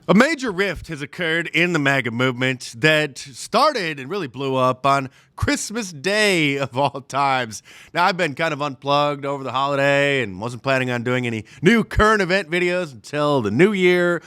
A major rift has occurred in the MAGA movement that started and really blew up on Christmas Day of all times. Now, I've been kind of unplugged over the holiday and wasn't planning on doing any new current event videos until the new year.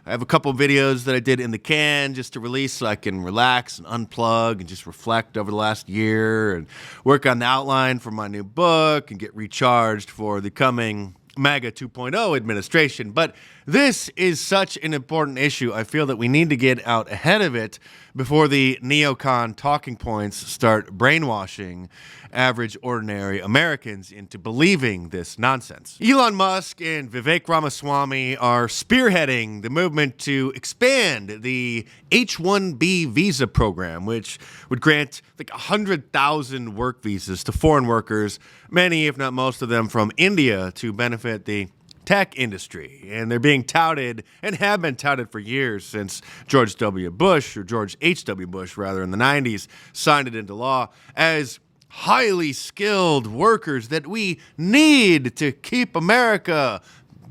I have a couple of videos that I did in the can just to release so I can relax and unplug and just reflect over the last year and work on the outline for my new book and get recharged for the coming MAGA 2.0 administration. But this is such an important issue. I feel that we need to get out ahead of it before the neocon talking points start brainwashing average, ordinary Americans into believing this nonsense. Elon Musk and Vivek Ramaswamy are spearheading the movement to expand the H-1B visa program, which would grant like 100,000 work visas to foreign workers, many, if not most of them, from India to benefit the tech industry. And they're being touted and have been touted for years since George W. Bush, or George H.W. Bush, rather, in the 90s, signed it into law as highly skilled workers that we need to keep America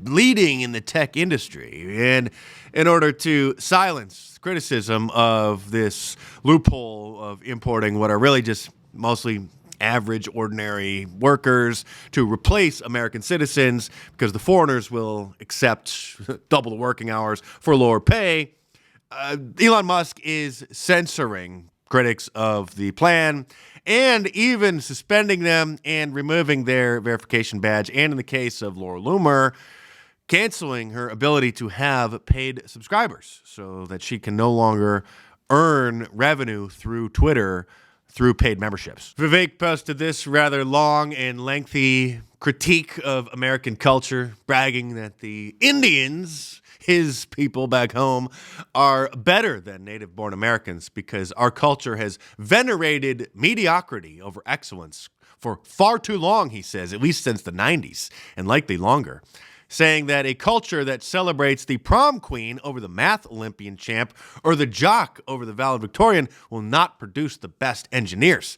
leading in the tech industry. And in order to silence criticism of this loophole of importing what are really just mostly average, ordinary workers to replace American citizens because the foreigners will accept double the working hours for lower pay, Elon Musk is censoring critics of the plan and even suspending them and removing their verification badge, and in the case of Laura Loomer, canceling her ability to have paid subscribers so that she can no longer earn revenue through Twitter through paid memberships. Vivek posted this rather long and lengthy critique of American culture, bragging that the Indians, his people back home, are better than native-born Americans because our culture has venerated mediocrity over excellence for far too long, he says, at least since the 90s, and likely longer, saying that a culture that celebrates the prom queen over the math Olympian champ or the jock over the valedictorian will not produce the best engineers.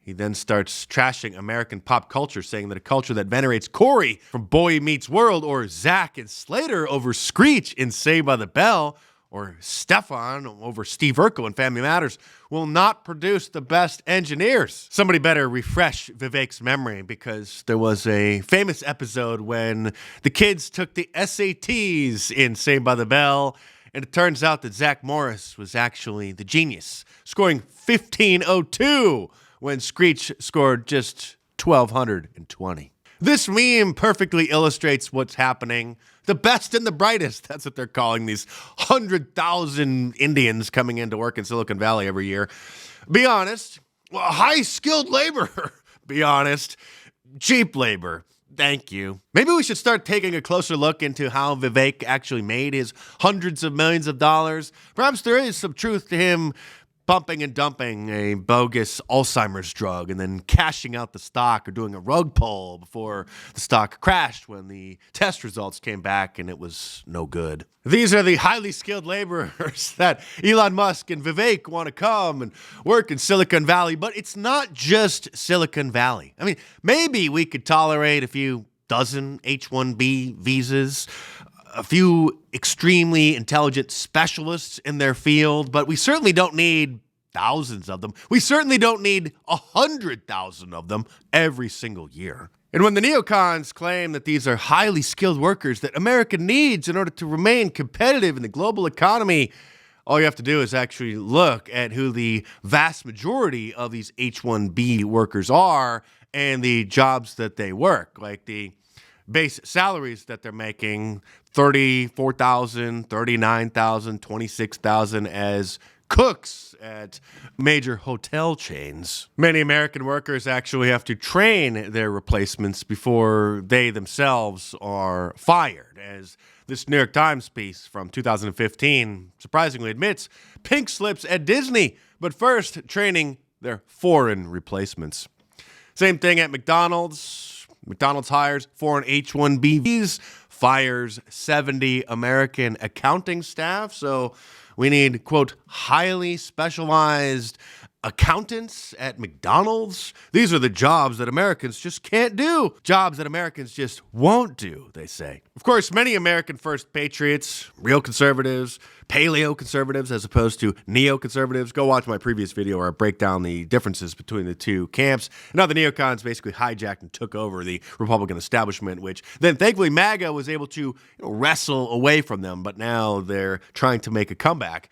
He then starts trashing American pop culture, saying that a culture that venerates Corey from Boy Meets World or Zach and Slater over Screech in Saved by the Bell or Stefan over Steve Urkel in Family Matters will not produce the best engineers. Somebody better refresh Vivek's memory, because there was a famous episode when the kids took the SATs in Saved by the Bell, and it turns out that Zach Morris was actually the genius, scoring 1502 when Screech scored just 1,220. This meme perfectly illustrates what's happening. The best and the brightest, that's what they're calling these 100,000 Indians coming into work in Silicon Valley every year. Be honest, well, high-skilled labor. Be honest, cheap labor. Thank you. Maybe we should start taking a closer look into how Vivek actually made his hundreds of millions of dollars. Perhaps there is some truth to him pumping and dumping a bogus Alzheimer's drug and then cashing out the stock or doing a rug pull before the stock crashed when the test results came back and it was no good. These are the highly skilled laborers that Elon Musk and Vivek want to come and work in Silicon Valley, but it's not just Silicon Valley. I mean, maybe we could tolerate a few dozen H-1B visas, a few extremely intelligent specialists in their field, but we certainly don't need thousands of them. We certainly don't need 100,000 of them every single year. And when the neocons claim that these are highly skilled workers that America needs in order to remain competitive in the global economy, all you have to do is actually look at who the vast majority of these H-1B workers are and the jobs that they work, like the base salaries that they're making, $34,000, $39,000, $26,000 as cooks at major hotel chains. Many American workers actually have to train their replacements before they themselves are fired, as this New York Times piece from 2015 surprisingly admits pink slips at Disney, but first training their foreign replacements. Same thing at McDonald's. McDonald's hires foreign H-1Bs, fires 70 American accounting staff. So we need, quote, highly specialized accountants at McDonald's. These are the jobs that Americans just can't do. Jobs that Americans just won't do, they say. Of course, many American first patriots, real conservatives, paleo conservatives as opposed to neoconservatives. Go watch my previous video where I break down the differences between the two camps. Now the neocons basically hijacked and took over the Republican establishment, which then thankfully MAGA was able to wrestle away from them, but now they're trying to make a comeback.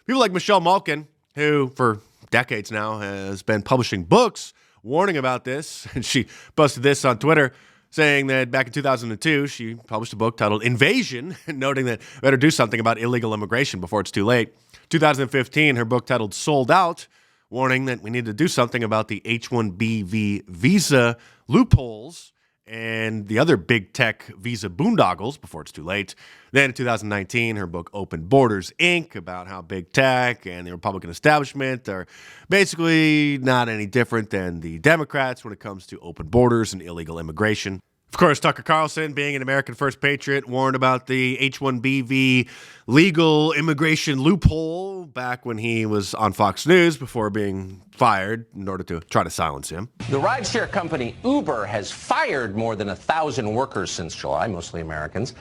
People like Michelle Malkin, who for decades now has been publishing books warning about this, and she posted this on Twitter saying that back in 2002 she published a book titled Invasion, noting that we better do something about illegal immigration before it's too late. 2015, her book titled Sold Out, warning that we need to do something about the H-1B visa loopholes and the other big tech visa boondoggles before it's too late. Then in 2019, her book Open Borders, Inc., about how big tech and the Republican establishment are basically not any different than the Democrats when it comes to open borders and illegal immigration. Of course, Tucker Carlson, being an American first patriot, warned about the H-1B legal immigration loophole back when he was on Fox News before being fired in order to try to silence him. The rideshare company Uber has fired more than 1,000 workers since July, mostly Americans.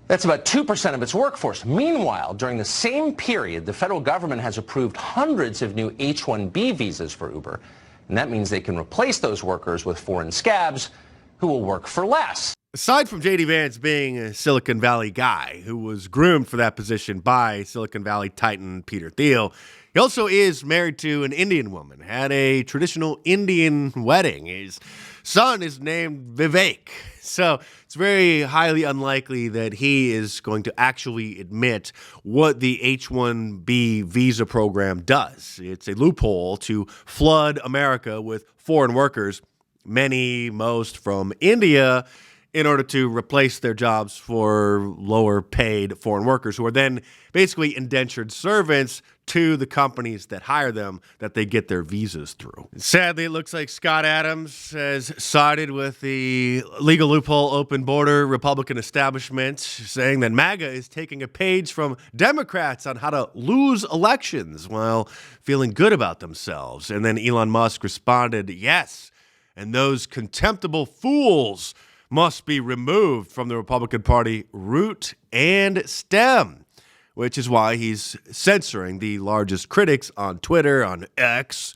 That's about 2% of its workforce. Meanwhile, during the same period, the federal government has approved hundreds of new H-1B visas for Uber. And that means they can replace those workers with foreign scabs who will work for less. Aside from J.D. Vance being a Silicon Valley guy who was groomed for that position by Silicon Valley titan Peter Thiel, he also is married to an Indian woman, had a traditional Indian wedding. His son is named Vivek. So it's very highly unlikely that he is going to actually admit what the H-1B visa program does. It's a loophole to flood America with foreign workers, most from India, in order to replace their jobs for lower paid foreign workers who are then basically indentured servants to the companies that hire them that they get their visas through. Sadly, it looks like Scott Adams has sided with the legal loophole open border Republican establishment, saying that MAGA is taking a page from Democrats on how to lose elections while feeling good about themselves. And then Elon Musk responded, yes, and those contemptible fools must be removed from the Republican Party root and stem, which is why he's censoring the largest critics on Twitter, on X,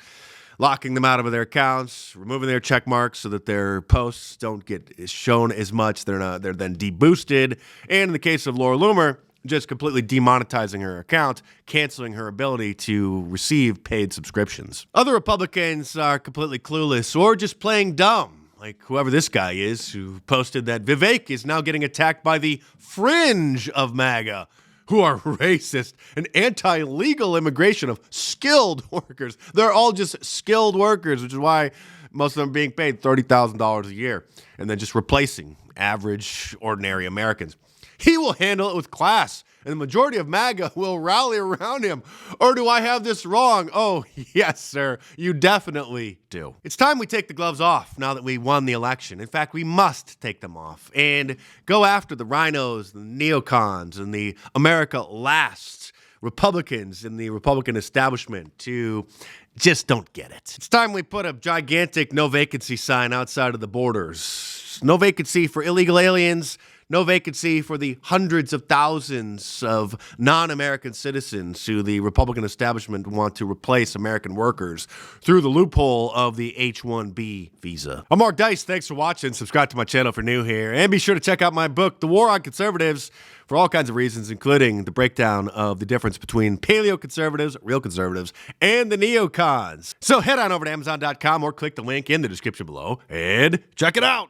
locking them out of their accounts, removing their check marks so that their posts don't get shown as much. They're then deboosted. And in the case of Laura Loomer, just completely demonetizing her account, canceling her ability to receive paid subscriptions. Other Republicans are completely clueless or just playing dumb, like whoever this guy is who posted that Vivek is now getting attacked by the fringe of MAGA, who are racist and anti-legal immigration of skilled workers. They're all just skilled workers, which is why most of them are being paid $30,000 a year and then just replacing average, ordinary Americans. He will handle it with class, and the majority of MAGA will rally around him. Or do I have this wrong? Oh, yes, sir, you definitely do. It's time we take the gloves off now that we won the election. In fact, we must take them off and go after the rhinos, the neocons, and the America Last Republicans in the Republican establishment who just don't get it. It's time we put a gigantic no vacancy sign outside of the borders. No vacancy for illegal aliens. No vacancy for the hundreds of thousands of non-American citizens who the Republican establishment want to replace American workers through the loophole of the H-1B visa. I'm Mark Dice. Thanks for watching. Subscribe to my channel if you're new here. And be sure to check out my book, The War on Conservatives, for all kinds of reasons, including the breakdown of the difference between paleo conservatives, real conservatives, and the neocons. So head on over to Amazon.com or click the link in the description below and check it out.